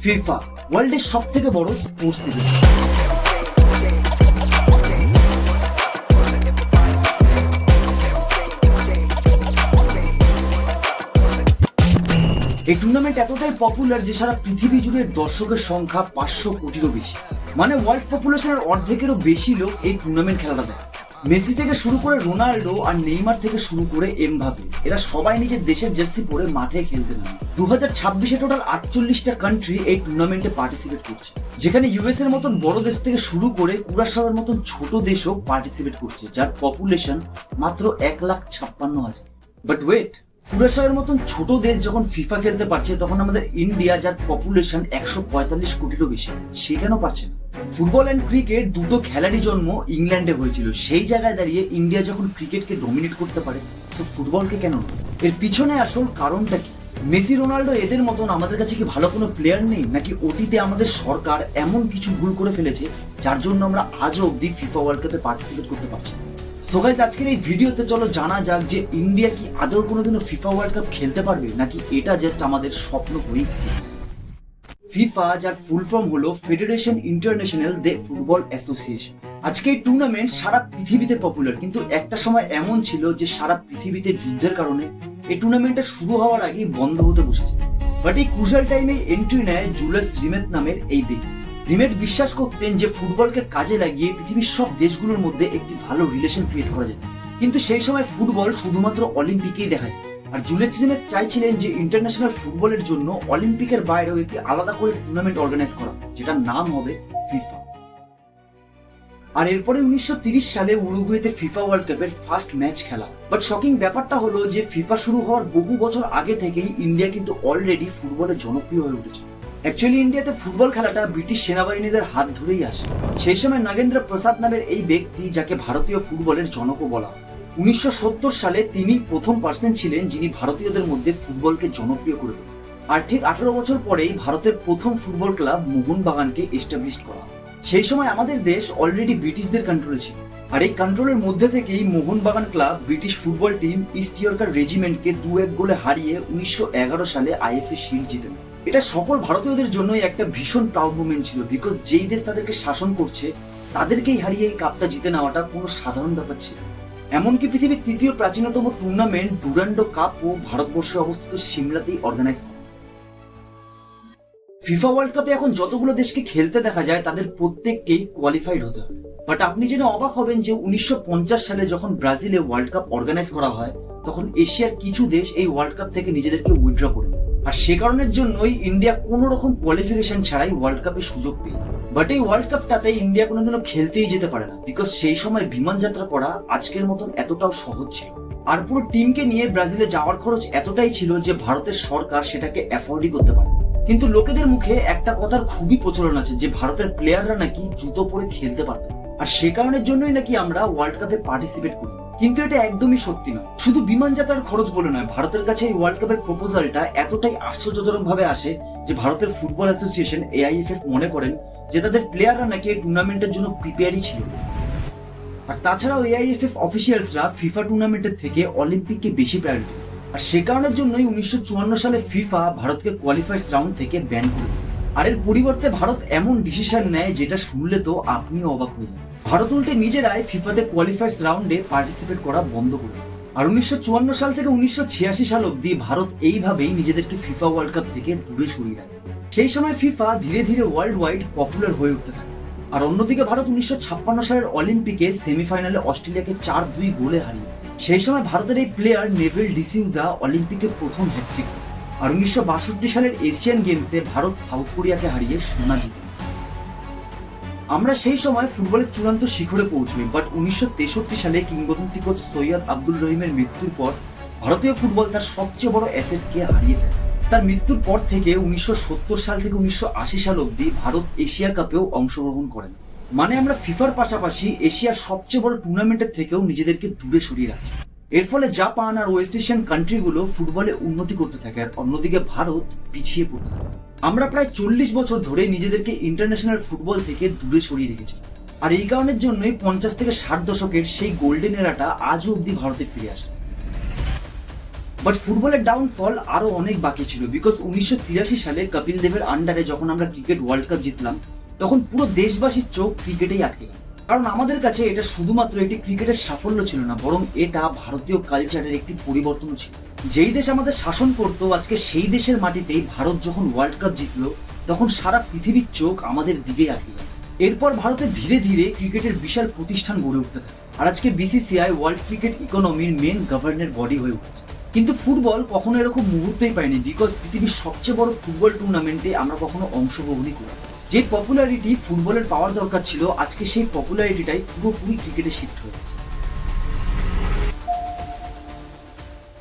FIFA ওয়ার্ল্ডের সব থেকে বড় স্পোর্টস ইভেন্ট। এই টুর্নামেন্ট এতটাই পপুলার যে সারা পৃথিবী জুড়ে দর্শকের সংখ্যা 500 কোটিরও বেশি। মানে ওয়ার্ল্ড পপুলেশনের অর্ধেকেরও বেশি লোক এই টুর্নামেন্ট খেলাটা দেখে। মেসি থেকে শুরু করে রোনাল্ডো আর নেইমার থেকে শুরু করে এমবাপে, এরা সবাই নিজের দেশের জার্সি পরে মাঠে খেলতে নামে। 2026-এ টোটাল 48টা কান্ট্রি এই টুর্নামেন্টে পার্টিসিপেট করছে, যেখানে ইউএস এর মতন বড় দেশ থেকে শুরু করে কুরাশাওয়ার মতন ছোট দেশও পার্টিসিপেট করছে, যার পপুলেশন মাত্র 1,56,000। বাট ওয়েট, কুরাশাওয়ার মতন ছোট দেশ যখন ফিফা খেলতে পারছে, তখন আমাদের ইন্ডিয়া, যার পপুলেশন 145 কোটিরও বেশি, সে কেন পারছে না? ফুটবল অ্যান্ড ক্রিকেট দুটো খেলারই জন্ম ইংল্যান্ডে হয়েছিল। সেই জায়গায় দাঁড়িয়ে ইন্ডিয়া যখন ক্রিকেটকে ডমিনেট করতে পারে, তো ফুটবলকে কেন না? এর পিছনে আসল কারণটা কি? মেসি, রোনাল্ডো এদের মতন আমাদের কাছে কি ভালো কোনো প্লেয়ার নেই, নাকি অতীতে আমাদের সরকার এমন কিছু ভুল করে ফেলেছে যার জন্য আমরা আজও অব্দি ফিফা ওয়ার্ল্ড কাপে পার্টিসিপেট করতে পারছি না? তো গাইস, আজকের এই ভিডিওতে চলো জানা যাক যে ইন্ডিয়া কি আদৌ কোনোদিনও ফিফা ওয়ার্ল্ড কাপ খেলতে পারবে, নাকি এটা জাস্ট আমাদের স্বপ্ন হয়েই। ফিফা, যার ফুল ফর্ম হলো ফেডারেশন ইন্টারন্যাশনাল দে ফুটবল অ্যাসোসিয়েশন। আজকে এই টুর্নামেন্ট সারা পৃথিবীতে পপুলার, কিন্তু একটা সময় এমন ছিল যে সারা পৃথিবীতে যুদ্ধের কারণে এই টুর্নামেন্টটা শুরু হওয়ার আগেই বন্ধ হতে বসেছে। বাট এই ক্রুশাল টাইমে এন্ট্রি নেয় জুলিয়াস রিমেট নামের এই ব্যক্তি। রিমেট বিশ্বাস করতেন যে ফুটবলকে কাজে লাগিয়ে পৃথিবীর সব দেশগুলোর মধ্যে একটি ভালো রিলেশন ক্রিয়েট করা যায়, কিন্তু সেই সময় ফুটবল শুধুমাত্র অলিম্পিকেই দেখা যায়। আর জুলিয়াস রিমেট চাইছিলেন যে ইন্টারন্যাশনাল ফুটবলের জন্য অলিম্পিকের বাইরেও একটি আলাদা করে টুর্নামেন্ট অর্গানাইজ করা, যেটার নাম হবে ফিফা। আর এরপরে 1930 সালে উরুগুয়েতে ফিফা ওয়ার্ল্ড কাপের ফার্স্ট ম্যাচ খেলা। বাট শকিং ব্যাপারটা হলো যে ফিফা শুরু হওয়ার বহু বছর আগে থেকেই ইন্ডিয়া কিন্তু অলরেডি ফুটবলে জনপ্রিয় হয়ে উঠেছে। অ্যাকচুয়ালি ইন্ডিয়াতে ফুটবল খেলাটা ব্রিটিশ সেনাবাহিনীদের হাত ধরেই আসে। সেই সময় নাগেন্দ্র প্রসাদ নামের এই ব্যক্তি, যাকে ভারতীয় ফুটবলের জনকও বলা হয়, 1970 সালে তিনি প্রথম পার্সন ছিলেন যিনি ভারতীয়দের মধ্যে ফুটবলকে জনপ্রিয় করে তোলেন। আর ঠিক 18 বছর পরেই ভারতের প্রথম ফুটবল ক্লাব মোহনবাগানকে এস্টাবলিশ করা। সেই সময় আমাদের দেশ অলরেডি ব্রিটিশদের কন্ট্রোলে ছিল, আর এই কন্ট্রোলের মধ্যে থেকেই Mohun Bagan club British football team East Yorkshire রেজিমেন্টকে 2-1 গোলে হারিয়ে 1911 সালে আইএফএ শিল্ড জিতেন। এটা সকল ভারতীয়দের জন্যই একটা ভীষণ প্রাউড মোমেন্ট ছিল, বিকজ যেই দেশ তাদেরকে শাসন করছে তাদেরকেই হারিয়ে এই কাপটা জিতে নেওয়াটা কোনো সাধারণ ব্যাপার ছিল। এমনকি পৃথিবীর তৃতীয় প্রাচীনতম টুর্নামেন্ট ডুরান্ডো কাপও ভারতবর্ষে অবস্থিত সিমলাতেই অর্গানাইজ করে। ফিফা ওয়ার্ল্ড কাপে এখন যতগুলো দেশকে খেলতে দেখা যায়, তাদের প্রত্যেককেই কোয়ালিফাইড হতে হবে। বাট আপনি জেনে অবাক হবেন যে 1950 সালে যখন ব্রাজিলে ওয়ার্ল্ড কাপ অর্গানাইজ করা হয়, তখন এশিয়ার কিছু দেশ এই ওয়ার্ল্ড কাপ থেকে নিজেদেরকে উইথড্র করে নেয়। আর সে কারণের জন্যই ইন্ডিয়া কোন রকম কোয়ালিফিকেশন ছাড়াই ওয়ার্ল্ড কাপে সুযোগ পেয়ে। বাট এই ওয়ার্ল্ড কাপটাতে ইন্ডিয়া কোনোদিনও খেলতেই যেতে পারে না, বিকজ সেই সময় বিমান যাত্রা করা আজকের মতন এতটাও সহজ ছিল। আর পুরো টিমকে নিয়ে ব্রাজিলে যাওয়ার খরচ এতটাই ছিল যে ভারতের সরকার সেটাকে অ্যাফোর্ডই করতে পারে। কিন্তু লোকেদের মুখে একটা কথার খুবই প্রচলন আছে যে ভারতের প্লেয়াররা নাকি জুতো পরে খেলতে পারত, আর সে কারণের জন্যই নাকি আমরা ওয়ার্ল্ড কাপে পার্টিসিপেট করি। কিন্তু এটা একদমই সত্যি নয়। শুধু বিমান যাত্রার খরচ বলে নয়, ভারতের কাছে এই ওয়ার্ল্ড কাপের প্রপোজালটা এতটাই আশ্চর্যজনক ভাবে আসে যে ভারতের ফুটবল অ্যাসোসিয়েশন এআইএফএফ মনে করেন যে তাদের প্লেয়াররা নাকি এই টুর্নামেন্টের জন্য প্রিপেয়ারই ছিল। আর তাছাড়াও এআইএফএফ অফিসিয়ালসরা ফিফা টুর্নামেন্টের থেকে অলিম্পিককে বেশি প্রায়োরিটি, আর সে কারণের জন্যই 1954 সালে ফিফা ভারতকে কোয়ালিফায়ার্স রাউন্ড থেকে ব্যান করে। আর এর পরিবর্তে ভারত এমন ডিসিশন নেয় যেটা শুনলে তো আপনিও অবাক হয়ে যান। ভারত উল্টে নিজেরাই ফিফাতে কোয়ালিফায়ার্স রাউন্ডে পার্টিসিপেট করা বন্ধ করে। আর 1954 সাল থেকে 1986 সাল অব্দি ভারত এইভাবেই নিজেদেরকে ফিফা ওয়ার্ল্ড কাপ থেকে দূরে সরিয়ে রাখে। সেই সময় ফিফা ধীরে ধীরে ওয়ার্ল্ড ওয়াইড পপুলার হয়ে উঠতে থাকে। আর অন্যদিকে ভারত 1956 সালের অলিম্পিকে সেমিফাইনালে অস্ট্রেলিয়াকে 4-2 গোলে হারিয়ে। সেই সময় ভারতের এই প্লেয়ার নেভেল ডিসিউজা অলিম্পিকে প্রথম হ্যাটট্রিক। আর 1962 সালের এশিয়ান গেমসে ভারত সাউথ কোরিয়াকে হারিয়ে সোনা জিতে। আমরা সেই সময় ফুটবলের চূড়ান্ত শিখরে পৌঁছই। বাট 1963 সালে কিংবদন্তি কোচ সৈয়দ আব্দুল রহিমের মৃত্যুর পর ভারতীয় ফুটবল তার সবচেয়ে বড় অ্যাসেটকে হারিয়ে ফেলে। তার মৃত্যুর পর থেকে 1970 সাল থেকে 1980 সাল অব্দি ভারত এশিয়া কাপেও অংশগ্রহণ করেন। মানে আমরা ফিফার পাশাপাশি এশিয়ার সবচেয়ে বড় টুর্নামেন্টের থেকেও নিজেদেরকে দূরে সরিয়ে রাখছি। এর ফলে জাপান আর ওয়েস্ট এশিয়ান কান্ট্রিগুলো ফুটবলে উন্নতি করতে থাকে, আর অন্যদিকে ভারত পিছিয়ে পড়তে থাকে। আমরা প্রায় 40 বছর ধরে নিজেদেরকে ইন্টারন্যাশনাল ফুটবল থেকে দূরে সরিয়ে রেখেছি। আর এই কারণের জন্যই 50 থেকে 60 দশকের সেই গোল্ডেন এরাটা আজও অব্দি ভারতে ফিরে আসে। বাট ফুটবলের ডাউনফল আরো অনেক বাকি ছিল, বিকজ 1983 সালে কপিল দেবের আন্ডারে যখন আমরা ক্রিকেট ওয়ার্ল্ড কাপ জিতলাম, তখন পুরো দেশবাসীর চোখ ক্রিকেটেই আটকে গেল। কারণ আমাদের কাছে এটা শুধুমাত্র একটি ক্রিকেটের সাফল্য ছিল না, বরং এটা ভারতীয় কালচারের একটি পরিবর্তন ছিল। যেই দেশ আমাদের শাসন করতো, আজকে সেই দেশের মাটিতেই ভারত যখন ওয়ার্ল্ড কাপ জিতলো, তখন সারা পৃথিবীর চোখ আমাদের দিকেই আটকে গেল। এরপর ভারতে ধীরে ধীরে ক্রিকেটের বিশাল প্রতিষ্ঠান গড়ে উঠতে থাকে, আর আজকে বিসিসিআই ওয়ার্ল্ড ক্রিকেট ইকোনমির মেন গভর্নর বডি হয়ে উঠেছে। কিন্তু ফুটবল কখনো এরকম মুহূর্তেই পায়নি, বিকজ পৃথিবীর সবচেয়ে বড় ফুটবল টুর্নামেন্টে আমরা কখনো অংশগ্রহণই করি। যে পপুলারিটি ফুটবলের পাওয়ার দরকার ছিল, আজকে সেই পপুলারিটিটাই পুরোপুরি ক্রিকেটে শিফট হয়ে গেছে।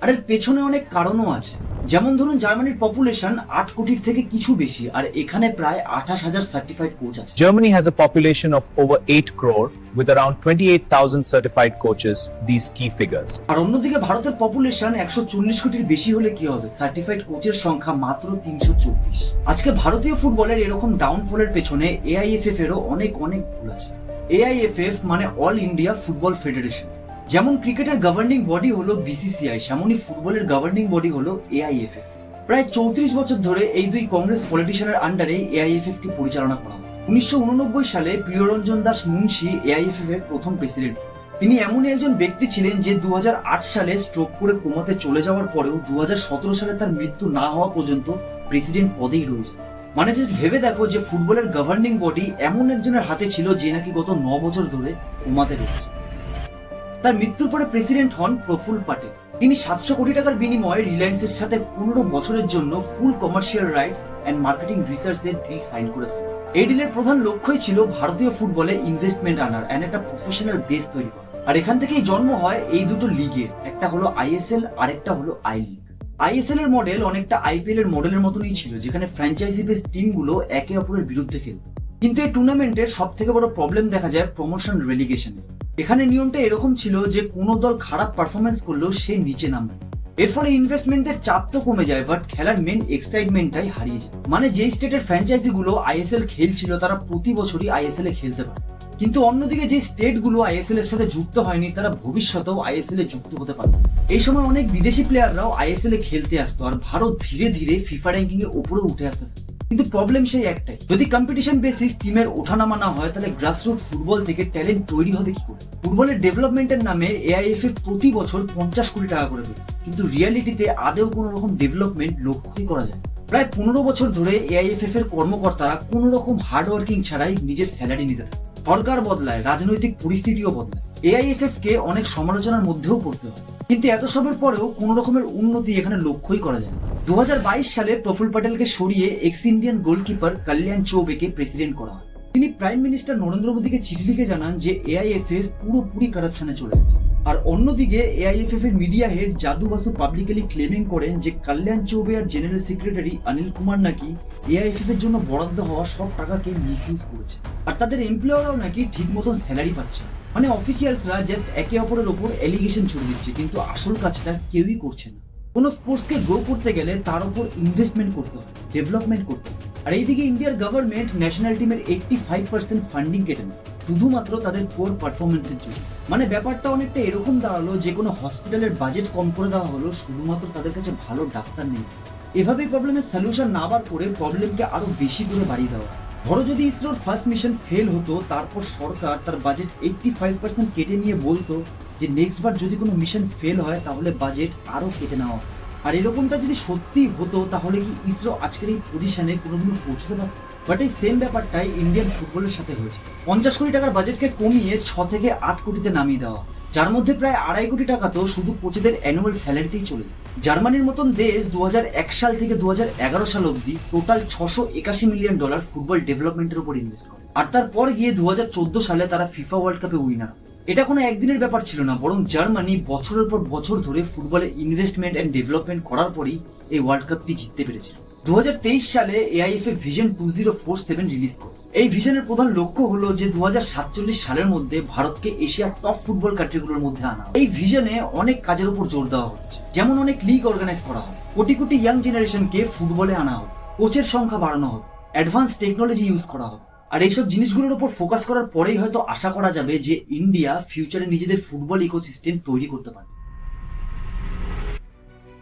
আর এর পেছনে অনেক কারণও আছে। যেমন ধরুন, জার্মানির পপুলেশন 8 কোটির থেকে কিছু বেশি, আর এখানে প্রায় 28,000 সার্টিফাইড কোচ আছে। Germany has a population of over 8 crore with around 28,000 certified coaches, these key figures. আর অন্যদিকে ভারতের পপুলেশন 140 কোটির বেশি হলে কি হবে, সার্টিফাইড কোচের সংখ্যা মাত্র 324। আজকে ভারতীয় ফুটবলের এরকম ডাউনফলের পেছনে এআইএফএফ এরও অনেক ভুল আছে। এআইএফএফ মানে অল ইন্ডিয়া ফুটবল ফেডারেশন। যেমন ক্রিকেটের গভর্নিং বডি হলো বিসিসিআই, সেমনই ফুটবলের গভর্নিং বডি হলো এআইএফএফ। প্রায় 34 বছর ধরে এই দুই কংগ্রেস পলিটিশিয়ানের আন্ডারে এআইএফএফ কে পরিচালনা করা হয়। 1989 সালে প্রিয়রঞ্জন দাস মুন্সি এআইএফএফ এর প্রথম প্রেসিডেন্ট। তিনি এমনই একজন ব্যক্তি ছিলেন যে 2008 সালে স্ট্রোক করে কোমাতে চলে যাওয়ার পরেও 2017 সালে তার মৃত্যু না হওয়া পর্যন্ত প্রেসিডেন্ট পদেই রয়েছে। মানে জাস্ট ভেবে দেখো যে ফুটবলের গভর্নিং বডি এমন একজনের হাতে ছিল যে নাকি গত 9 বছর ধরে কোমাতে রয়েছে। তার মৃত্যুর পরে প্রেসিডেন্ট হন প্রফুল্ল প্যাটেল। তিনি 700 কোটি টাকার বিনিময়ে রিলায়েন্সের সাথে 15 বছরের জন্য ফুল কমার্শিয়াল রাইটস এন্ড মার্কেটিং রিসার্চের ডিল সাইন করে ফেলেন। এই ডিলের প্রধান লক্ষ্যই ছিল ভারতীয় ফুটবলে ইনভেস্টমেন্ট আনার এন্ড একটা প্রফেশনাল বেস তৈরি করা। আর এখান থেকেই জন্ম হয় এই দুটো লিগের, একটা হলো আইএসএল আর একটা হলো আই লিগ। আইএসএল এর মডেল অনেকটা আইপিএল এর মডেলের মতনই ছিল, যেখানে ফ্র্যাঞ্চাইজি বেস টিমগুলো একে অপরের বিরুদ্ধে খেলত। কিন্তু এই টুর্নামেন্টের সব থেকে বড় প্রবলেম দেখা যায় প্রমোশন রেলিগেশনে। এখানে নিয়মটা এরকম ছিল যে কোনো দল খারাপ পারফরমেন্স করলেও সে নিচে নামবে। এর ফলে ইনভেস্টমেন্টের চাপ তো কমে যায়, বাট খেলার মেন এক্সাইটমেন্টটাই হারিয়ে যায়। মানে যেই স্টেটের ফ্র্যাঞ্চাইজি গুলো আইএসএল খেলছিল তারা প্রতি বছরই আইএসএল এ খেলতে পারে, কিন্তু অন্যদিকে যে স্টেট গুলো আইএসএল এর সাথে যুক্ত হয়নি তারা ভবিষ্যতেও আইএসএল এ যুক্ত হতে পারবে। এই সময় অনেক বিদেশি প্লেয়াররাও আইএসএল এ খেলতে আসতো, আর ভারত ধীরে ধীরে ফিফা র্যাঙ্কিং এর উপরে উঠে আসতে থাকে। কিন্তু প্রবলেম সেই একটাই, যদি কম্পিটিশন বেসিস টিমের ওঠানামা না হয়, তাহলে গ্রাসরুট ফুটবল থেকে ট্যালেন্ট তৈরি হবে কি করে? ফুটবলের ডেভেলপমেন্টের নামে এআইএফএফ প্রতি বছর 50 কোটি টাকা করে দেবে, কিন্তু রিয়ালিটিতে আদেও কোনো রকম ডেভেলপমেন্ট লক্ষ্যই করা যায়। প্রায় 15 বছর ধরে এআইএফএফ এর কর্মকর্তারা কোনো রকম হার্ড ওয়ার্কিং ছাড়াই নিজের স্যালারি নিতে থাকে। সরকার বদলায়, রাজনৈতিক পরিস্থিতিও বদলায়, এআইএফএফ কে অনেক সমালোচনার মধ্যেও পড়তে হয়, কিন্তু এত সবের পরেও কোন রকমের উন্নতি এখানে লক্ষ্যই করা যায় না। 2022 সালে প্রফুল্ল প্যাটেলকে সরিয়ে এক্স ইন্ডিয়ান গোলকিপার কল্যাণ চৌবেকে প্রেসিডেন্ট করা হয়। তিনি প্রাইম মিনিস্টার নরেন্দ্র মোদীকে চিঠি লিখে জানান যে এআইএফএফ পুরোপুরি কারাপশনে চলে গেছে। আর অন্যদিকে এআইএফএফ এর মিডিয়া হেড জাদু বাসু পাবলিকলি ক্লেমিং করেন যে কল্যাণ চৌবে আর জেনারেল সেক্রেটারি অনিল কুমার নাকি এআইএফএফ এর জন্য বরাদ্দ হওয়া সব টাকাকে মিসইউজ করেছে, আর তাদের এমপ্লয়াররাও নাকি ঠিক মতন স্যালারি পাচ্ছে। মানে অফিসিয়ালসরা জাস্ট একে অপরের উপর এলিগেশন ছড়িয়ে দিচ্ছে, কিন্তু আসল কাজটা কেউই করছে না। কোনো স্পোর্টসকে গ্রো করতে গেলে তার উপর ইনভেস্টমেন্ট করতে হয়, ডেভেলপমেন্ট করতে হয়। আর এইদিকে ইন্ডিয়ার গভর্নমেন্ট ন্যাশনাল টিমের 85% ফান্ডিং কেটে নেয় শুধুমাত্র তাদের পোর পারফরমেন্সের জন্য। মানে ব্যাপারটা অনেকটা এরকম দাঁড়ালো যে কোনো হসপিটালের বাজেট কম করে দেওয়া হলো শুধুমাত্র তাদের কাছে ভালো ডাক্তার নেই। এভাবেই প্রবলেমের সলিউশন না বার করে প্রবলেমকে আরো বেশি করে বাড়িয়ে দেওয়া। ধরো যদি ইসরোর ফার্স্ট মিশন ফেল হতো, তারপর সরকার তার বাজেট 85% কেটে নিয়ে বলতো যে নেক্সট বার যদি কোনো মিশন ফেল হয় তাহলে বাজেট আরো কেটে নেওয়া। আর এরকমটা যদি সত্যি হতো তাহলে কি ইসরো আজকের এই পজিশনে কোনোদিনও পৌঁছতে পারত? বাট এই সেম ব্যাপারটাই ইন্ডিয়ান ফুটবলের সাথে হয়েছে। 50 কোটি টাকার বাজেটকে কমিয়ে 6 থেকে 8 কোটিতে নামিয়ে দেওয়া, যার মধ্যে প্রায় 2.5 কোটি টাকা তো শুধু কোচেদের অ্যানুয়াল স্যালারিতেই চলে যায়। জার্মানির মতন দেশ 2001 সাল থেকে 2011 সাল অব্দি টোটাল $681 মিলিয়ন ফুটবল ডেভেলপমেন্টের উপর ইনভেস্ট করে, আর তারপর গিয়ে 2014 সালে তারা ফিফা ওয়ার্ল্ড কাপে উইনার। এটা কোনো একদিনের ব্যাপার ছিল না, বরং জার্মানি বছরের পর বছর ধরে ফুটবলে ইনভেস্টমেন্ট এন্ড ডেভেলপমেন্ট করার পরই এই ওয়ার্ল্ড কাপটি জিততে পেরেছিল। 2023 সালে এআইএফএফ ভিশন 2047 রিলিজ করে। এই ভিশনের প্রধান লক্ষ্য হলো যে 2047 সালের মধ্যে ভারতকে এশিয়ার টপ ফুটবল কান্ট্রিগুলোর মধ্যে আনা। এই ভিশনে অনেক কাজের উপর জোর দেওয়া হচ্ছে, যেমন অনেক লিগ অর্গানাইজ করা হবে, কোটি কোটি ইয়াং জেনারেশনকে ফুটবলে আনা হবে, কোচের সংখ্যা বাড়ানো হবে, অ্যাডভান্স টেকনোলজি ইউজ করা হবে। আর এইসব জিনিসগুলোর উপর ফোকাস করার পরেই হয়তো আশা করা যাবে যে ইন্ডিয়া ফিউচারে নিজেদের ফুটবল ইকোসিস্টেম তৈরি করতে পারে।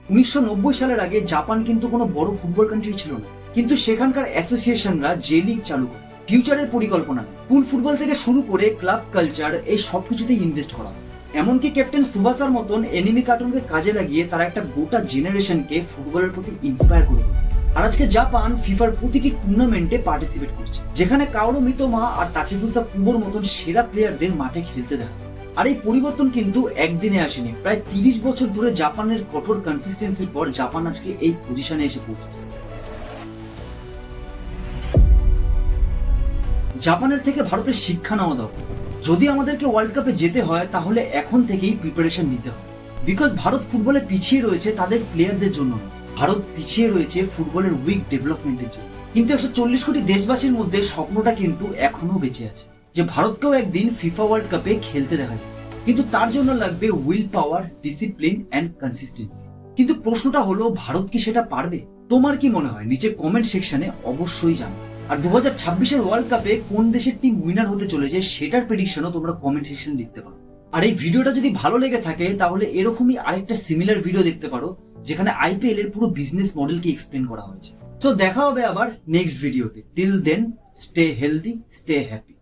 1990 সালের আগে জাপান কিন্তু কোনো বড় ফুটবল কান্ট্রি ছিল না, কিন্তু সেখানকার অ্যাসোসিয়েশনরা জে লিগ চালু করে ফিউচারের পরিকল্পনা, পুল ফুটবল থেকে শুরু করে ক্লাব কালচার, এই সবকিছুতেই ইনভেস্ট করা হয়। এমনকি ক্যাপ্টেন সুবাসার মতন এনিমি কার্টুনকে কাজে লাগিয়ে তারা একটা গোটা জেনারেশনকে ফুটবলের প্রতি ইন্সপায়ার করে তোলে। আর আজকে জাপান ফিফার প্রতিটি টুর্নামেন্টে পার্টিসিপেট করছে, যেখানে কাওরো মিতোমা আর তাকেফুসা কুবোর মতন সেরা প্লেয়ারদের মাঠে খেলতে দেখা। আর এই পরিবর্তন কিন্তু একদিনে আসেনি, প্রায় 30 বছর ধরে জাপানের কঠোর কনসিস্টেন্সির পর জাপান আজকে এই পজিশনে এসে পৌঁছেছে। জাপানের থেকে ভারতের শিক্ষা নেওয়া দরকার। যদি আমাদেরকে ওয়ার্ল্ড কাপে যেতে হয় তাহলে এখন থেকেই প্রিপারেশন নিতে হবে। বিকজ ভারত ফুটবলে পিছিয়ে রয়েছে তাদের প্লেয়ারদের জন্য না, ভারত পিছিয়ে রয়েছে ফুটবলের উইক ডেভেলপমেন্টের জন্য। কিন্তু 140 কোটি দেশবাসীর মধ্যে স্বপ্নটা কিন্তু এখনো বেঁচে আছে যে ভারতকেও একদিন ফিফা ওয়ার্ল্ড কাপে খেলতে দেখা যায়। কিন্তু তার জন্য লাগবে will power, discipline and consistency. কিন্তু প্রশ্নটা হলো, ভারত কি সেটা পারবে? তোমার কি মনে হয়? নিচে কমেন্ট সেকশনে অবশ্যই জানাও। আর 2026-এর ওয়ার্ল্ড কাপে কোন দেশের টিম উইনার হতে চলেছে সেটার প্রেডিকশনও তোমরা কমেন্ট সেকশনে লিখতে পারো। আর এই ভিডিওটা যদি ভালো লেগে থাকে তাহলে এরকমই আরেকটা সিমিলার ভিডিও দেখতে পারো, যেখানে আইপিএল এর পুরো বিজনেস মডেলকে এক্সপ্লেন করা হয়েছে। তো দেখা হবে আবার নেক্সট ভিডিওতে। Till then, stay healthy, stay happy.